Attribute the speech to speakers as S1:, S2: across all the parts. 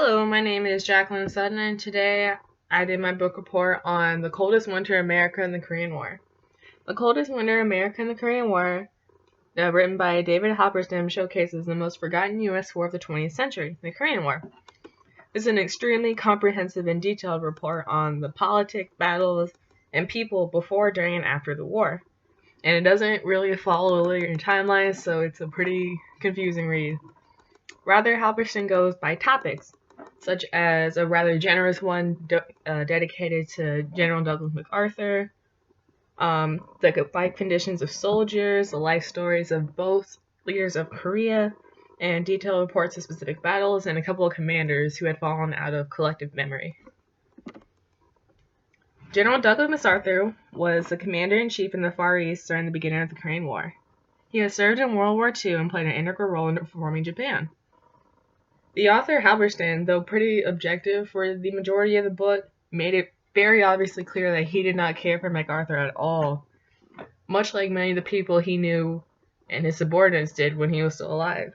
S1: Hello, my name is Jacqueline Sutton, and today I did my book report on the coldest winter in America and the Korean War. The Coldest Winter in America and the Korean War, written by David Halberstam, showcases the most forgotten U.S. war of the 20th century, the Korean War. This is an extremely comprehensive and detailed report on the politics, battles, and people before, during, and after the war. And it doesn't really follow a linear timeline, so it's a pretty confusing read. Rather, Halberstam goes by topics, such as a rather generous one dedicated to General Douglas MacArthur, the life conditions of soldiers, the life stories of both leaders of Korea, and detailed reports of specific battles and a couple of commanders who had fallen out of collective memory. General Douglas MacArthur was the commander-in-chief in the Far East during the beginning of the Korean War. He had served in World War II and played an integral role in reforming Japan. The author, Halberstam, though pretty objective for the majority of the book, made it very obviously clear that he did not care for MacArthur at all, much like many of the people he knew and his subordinates did when he was still alive.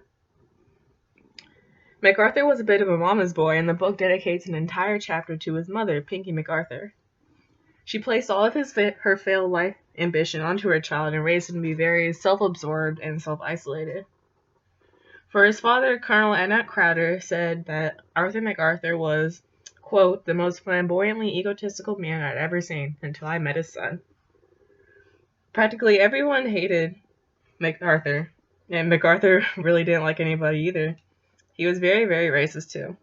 S1: MacArthur was a bit of a mama's boy, and the book dedicates an entire chapter to his mother, Pinky MacArthur. She placed all of her failed life ambition onto her child and raised him to be very self-absorbed and self-isolated. For his father, Colonel Enoch Crowder said that Arthur MacArthur was, quote, the most flamboyantly egotistical man I'd ever seen until I met his son. Practically everyone hated MacArthur, and MacArthur really didn't like anybody either. He was very, very racist too.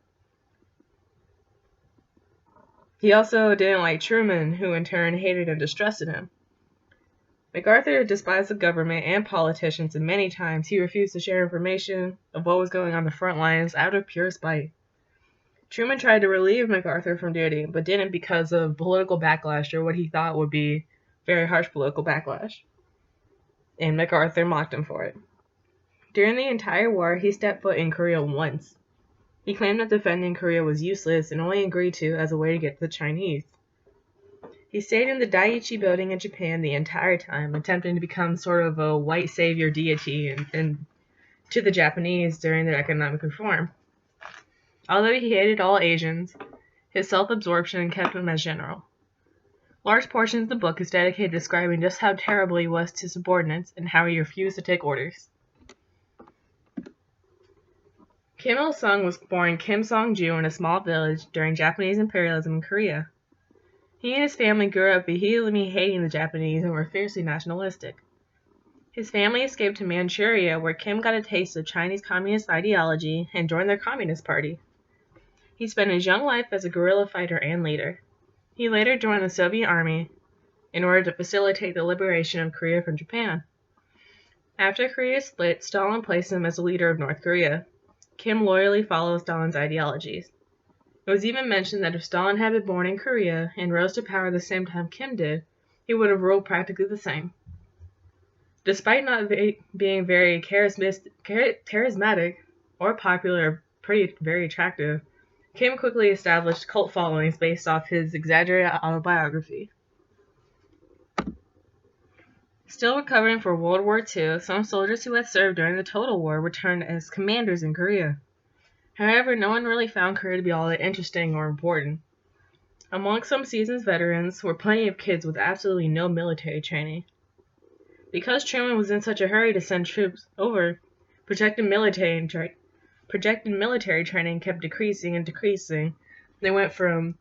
S1: He also didn't like Truman, who in turn hated and distrusted him. MacArthur despised the government and politicians, and many times he refused to share information of what was going on the front lines out of pure spite. Truman tried to relieve MacArthur from duty, but didn't because of political backlash or what he thought would be very harsh political backlash. And MacArthur mocked him for it. During the entire war, he stepped foot in Korea once. He claimed that defending Korea was useless and only agreed to as a way to get to the Chinese. He stayed in the Daiichi building in Japan the entire time, attempting to become sort of a white savior deity and to the Japanese during their economic reform. Although he hated all Asians, his self-absorption kept him as general. Large portions of the book is dedicated to describing just how terrible he was to subordinates and how he refused to take orders. Kim Il-sung was born Kim Song-ju in a small village during Japanese imperialism in Korea. He and his family grew up vehemently hating the Japanese and were fiercely nationalistic. His family escaped to Manchuria, where Kim got a taste of Chinese communist ideology and joined their Communist Party. He spent his young life as a guerrilla fighter and leader. He later joined the Soviet Army in order to facilitate the liberation of Korea from Japan. After Korea split, Stalin placed him as the leader of North Korea. Kim loyally followed Stalin's ideologies. It was even mentioned that if Stalin had been born in Korea and rose to power the same time Kim did, he would have ruled practically the same. Despite not being very charismatic or popular or very attractive, Kim quickly established cult followings based off his exaggerated autobiography. Still recovering from World War II, some soldiers who had served during the Total War returned as commanders in Korea. However, no one really found Korea to be all that interesting or important. Among some seasoned veterans were plenty of kids with absolutely no military training. Because Truman was in such a hurry to send troops over, projected military training kept decreasing and decreasing. They went from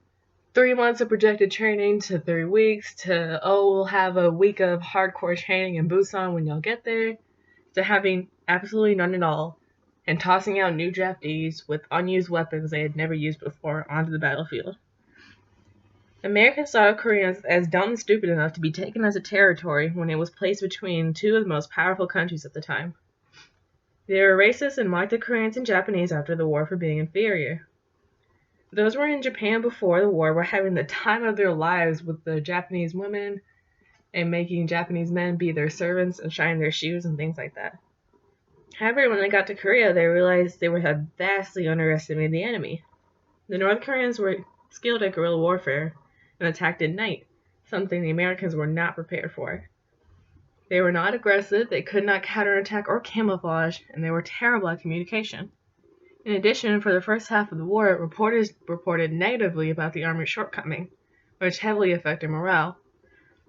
S1: 3 months of projected training to 3 weeks to, we'll have a week of hardcore training in Busan when y'all get there, to having absolutely none at all, and tossing out new draftees with unused weapons they had never used before onto the battlefield. America saw Koreans as dumb and stupid enough to be taken as a territory when it was placed between two of the most powerful countries at the time. They were racist and mocked the Koreans and Japanese after the war for being inferior. Those who were in Japan before the war were having the time of their lives with the Japanese women and making Japanese men be their servants and shine their shoes and things like that. However, when they got to Korea, they realized they had vastly underestimated the enemy. The North Koreans were skilled at guerrilla warfare and attacked at night, something the Americans were not prepared for. They were not aggressive, they could not counterattack or camouflage, and they were terrible at communication. In addition, for the first half of the war, reporters reported negatively about the Army's shortcoming, which heavily affected morale.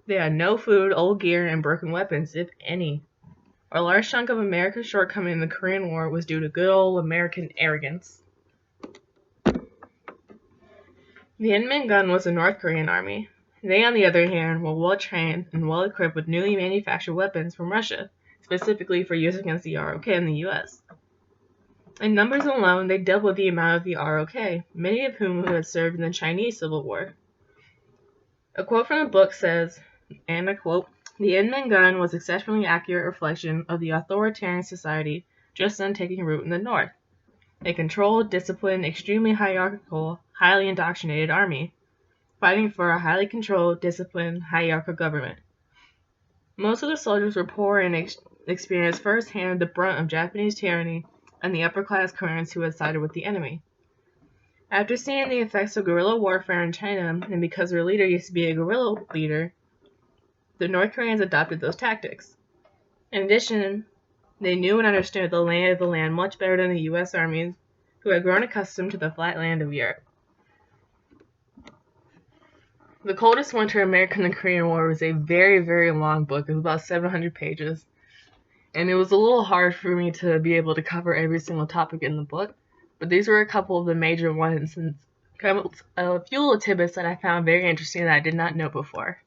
S1: They had no food, old gear, and broken weapons, if any. A large chunk of America's shortcoming in the Korean War was due to good old American arrogance. The Inman gun was the North Korean army. They, on the other hand, were well trained and well equipped with newly manufactured weapons from Russia, specifically for use against the ROK in the US. In numbers alone, they doubled the amount of the ROK, many of whom had served in the Chinese Civil War. A quote from the book says, and I quote, "The Inman gun was exceptionally accurate reflection of the authoritarian society just then taking root in the North. A controlled, disciplined, extremely hierarchical, highly indoctrinated army, fighting for a highly controlled, disciplined, hierarchical government. Most of the soldiers were poor and experienced firsthand the brunt of Japanese tyranny and the upper-class Koreans who had sided with the enemy. After seeing the effects of guerrilla warfare in China, and because their leader used to be a guerrilla leader, the North Koreans adopted those tactics. In addition, they knew and understood the lay of the land much better than the U.S. armies, who had grown accustomed to the flat land of Europe." The Coldest Winter American and Korean War was a very, very long book. It was about 700 pages. And it was a little hard for me to be able to cover every single topic in the book. But these were a couple of the major ones and a few little tidbits that I found very interesting that I did not know before.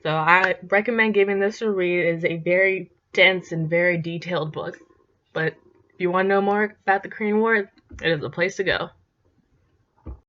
S1: So I recommend giving this a read. It is a very dense and very detailed book. But if you want to know more about the Korean War, it is the place to go.